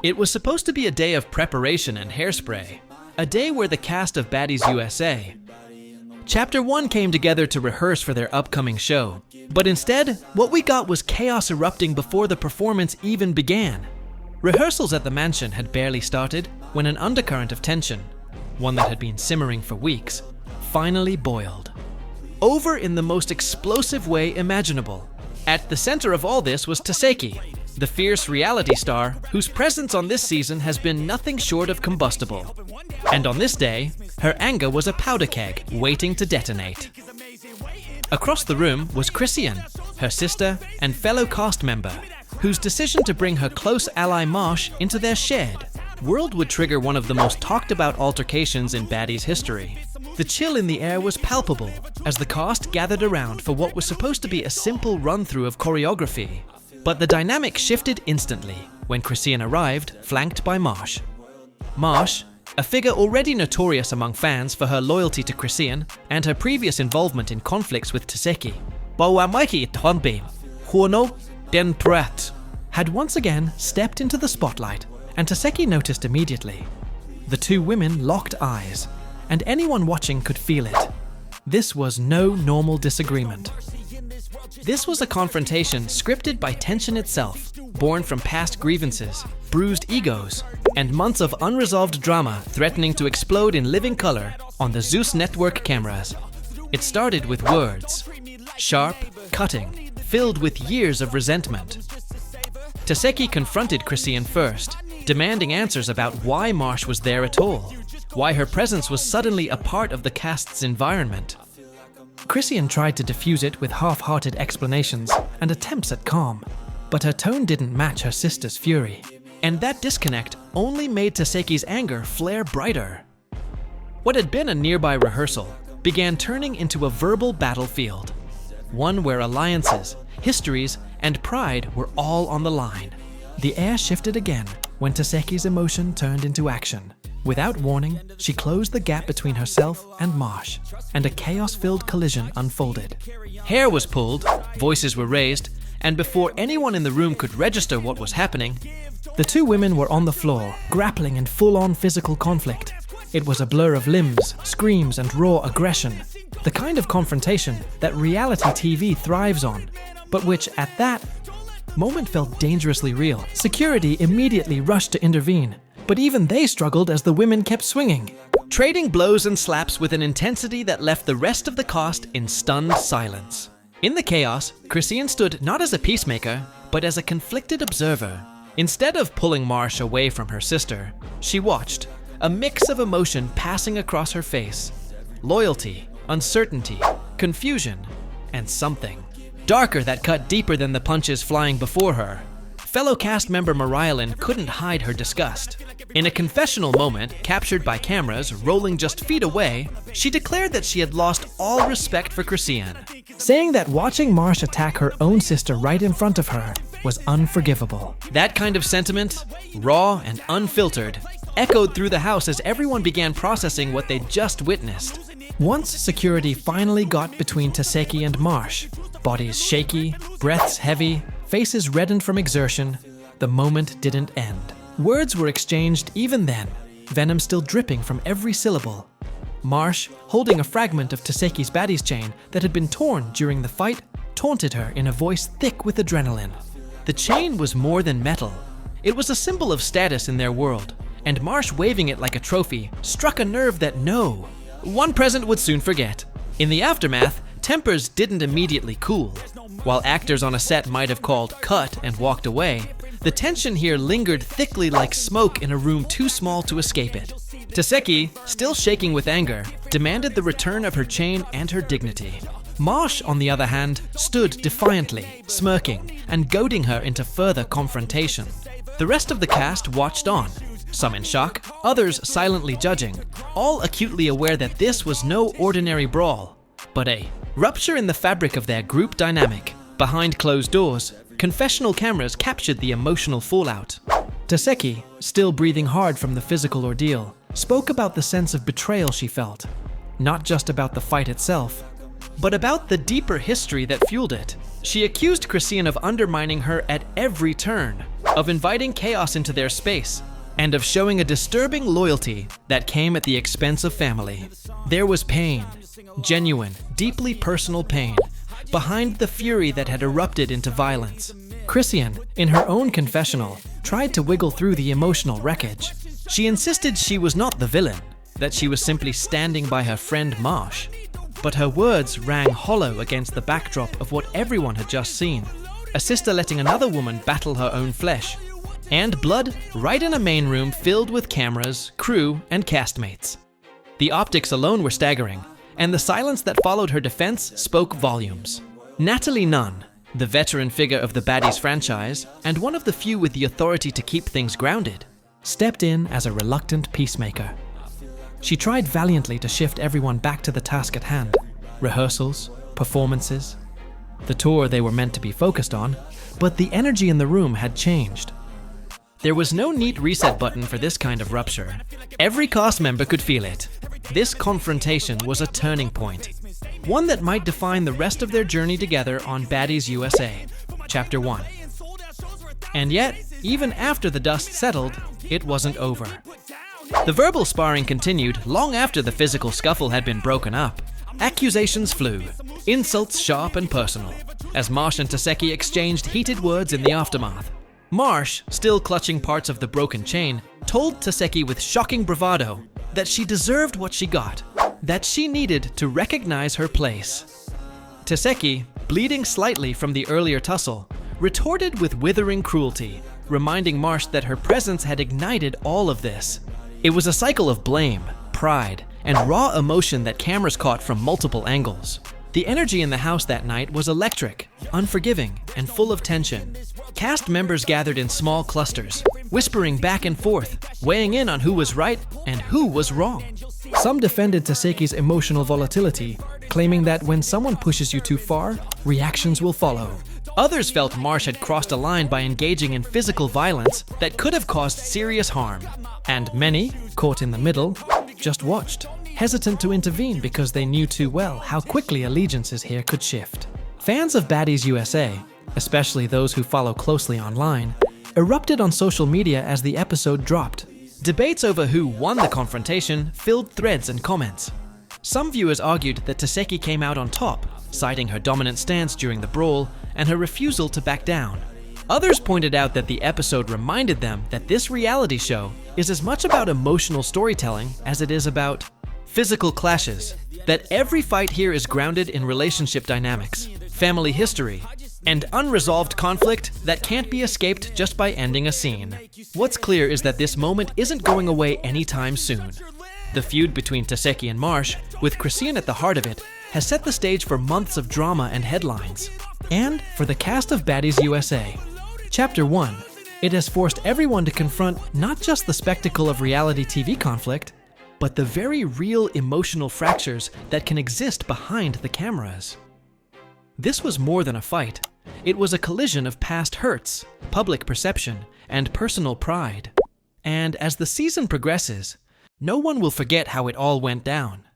It was supposed to be a day of preparation and hairspray, a day where the cast of Baddies USA. Chapter 1 came together to rehearse for their upcoming show, but instead, what we got was chaos erupting before the performance even began. Rehearsals at the mansion had barely started when an undercurrent of tension, one that had been simmering for weeks, finally boiled. Over in the most explosive way imaginable. At the center of all this was Tesehki, the fierce reality star whose presence on this season has been nothing short of combustible. And on this day, her anger was a powder keg waiting to detonate. Across the room was Chrisean, her sister and fellow cast member, whose decision to bring her close ally Marsh into their shared world would trigger one of the most talked about altercations in Baddies history. The chill in the air was palpable as the cast gathered around for what was supposed to be a simple run-through of choreography. But the dynamic shifted instantly when Chrisean arrived, flanked by Marsh. Marsh, a figure already notorious among fans for her loyalty to Chrisean and her previous involvement in conflicts with Tesehki, had once again stepped into the spotlight, and Tesehki noticed immediately. The two women locked eyes, and anyone watching could feel it. This was no normal disagreement. This was a confrontation scripted by tension itself, born from past grievances, bruised egos, and months of unresolved drama threatening to explode in living color on the Zeus network cameras. It started with words, sharp, cutting, filled with years of resentment. Tesehki confronted Chrisean first, demanding answers about why Marsh was there at all, why her presence was suddenly a part of the cast's environment. Chrisean tried to diffuse it with half-hearted explanations and attempts at calm, but her tone didn't match her sister's fury, and that disconnect only made Tesehki's anger flare brighter. What had been a nearby rehearsal began turning into a verbal battlefield, one where alliances, histories, and pride were all on the line. The air shifted again when Tesehki's emotion turned into action. Without warning, she closed the gap between herself and Marsh, and a chaos-filled collision unfolded. Hair was pulled, voices were raised, and before anyone in the room could register what was happening, the two women were on the floor, grappling in full-on physical conflict. It was a blur of limbs, screams, and raw aggression, the kind of confrontation that reality TV thrives on, but which, at that moment, felt dangerously real. Security immediately rushed to intervene, but even they struggled as the women kept swinging, trading blows and slaps with an intensity that left the rest of the cast in stunned silence. In the chaos, Chrisean stood not as a peacemaker, but as a conflicted observer. Instead of pulling Marsh away from her sister, she watched, a mix of emotion passing across her face. Loyalty, uncertainty, confusion, and something darker that cut deeper than the punches flying before her. Fellow cast member Marylin couldn't hide her disgust. In a confessional moment captured by cameras rolling just feet away, she declared that she had lost all respect for Chrisean, saying that watching Marsh attack her own sister right in front of her was unforgivable. That kind of sentiment, raw and unfiltered, echoed through the house as everyone began processing what they'd just witnessed. Once security finally got between Tesehki and Marsh, bodies shaky, breaths heavy, faces reddened from exertion, the moment didn't end. Words were exchanged even then, venom still dripping from every syllable. Marsh, holding a fragment of Tesehki's Baddies chain that had been torn during the fight, taunted her in a voice thick with adrenaline. The chain was more than metal. It was a symbol of status in their world, and Marsh waving it like a trophy struck a nerve that one present would soon forget. In the aftermath, tempers didn't immediately cool. While actors on a set might have called cut and walked away, the tension here lingered thickly like smoke in a room too small to escape it. Tesehki, still shaking with anger, demanded the return of her chain and her dignity. Marsh, on the other hand, stood defiantly, smirking, and goading her into further confrontation. The rest of the cast watched on, some in shock, others silently judging, all acutely aware that this was no ordinary brawl, but a rupture in the fabric of their group dynamic. Behind closed doors, confessional cameras captured the emotional fallout. Tesehki, still breathing hard from the physical ordeal, spoke about the sense of betrayal she felt, not just about the fight itself, but about the deeper history that fueled it. She accused Chrisean of undermining her at every turn, of inviting chaos into their space, and of showing a disturbing loyalty that came at the expense of family. There was pain, genuine, deeply personal pain, behind the fury that had erupted into violence. Chrisean, in her own confessional, tried to wiggle through the emotional wreckage. She insisted she was not the villain, that she was simply standing by her friend Marsh. But her words rang hollow against the backdrop of what everyone had just seen. A sister letting another woman battle her own flesh. And blood right in a main room filled with cameras, crew, and castmates. The optics alone were staggering, and the silence that followed her defense spoke volumes. Natalie Nunn, the veteran figure of the Baddies franchise, and one of the few with the authority to keep things grounded, stepped in as a reluctant peacemaker. She tried valiantly to shift everyone back to the task at hand. Rehearsals, performances, the tour they were meant to be focused on, but the energy in the room had changed. There was no neat reset button for this kind of rupture. Every cast member could feel it. This confrontation was a turning point, one that might define the rest of their journey together on Baddies USA, Chapter 1. And yet, even after the dust settled, it wasn't over. The verbal sparring continued long after the physical scuffle had been broken up. Accusations flew, insults sharp and personal, as Marsh and Tesehki exchanged heated words in the aftermath. Marsh, still clutching parts of the broken chain, told Tesehki with shocking bravado that she deserved what she got, that she needed to recognize her place. Tesehki, bleeding slightly from the earlier tussle, retorted with withering cruelty, reminding Marsh that her presence had ignited all of this. It was a cycle of blame, pride, and raw emotion that cameras caught from multiple angles. The energy in the house that night was electric, unforgiving, and full of tension. Cast members gathered in small clusters, whispering back and forth, weighing in on who was right and who was wrong. Some defended Tesehki's emotional volatility, claiming that when someone pushes you too far, reactions will follow. Others felt Marsh had crossed a line by engaging in physical violence that could have caused serious harm. And many, caught in the middle, just watched, hesitant to intervene because they knew too well how quickly allegiances here could shift. Fans of Baddies USA, especially those who follow closely online, erupted on social media as the episode dropped. Debates over who won the confrontation filled threads and comments. Some viewers argued that Tesehki came out on top, citing her dominant stance during the brawl and her refusal to back down. Others pointed out that the episode reminded them that this reality show is as much about emotional storytelling as it is about physical clashes, that every fight here is grounded in relationship dynamics, family history, and unresolved conflict that can't be escaped just by ending a scene. What's clear is that this moment isn't going away anytime soon. The feud between Tesehki and Marsh, with Chrisean at the heart of it, has set the stage for months of drama and headlines. And for the cast of Baddies USA, Chapter 1, it has forced everyone to confront not just the spectacle of reality TV conflict, but the very real emotional fractures that can exist behind the cameras. This was more than a fight. It was a collision of past hurts, public perception, and personal pride. And as the season progresses, no one will forget how it all went down.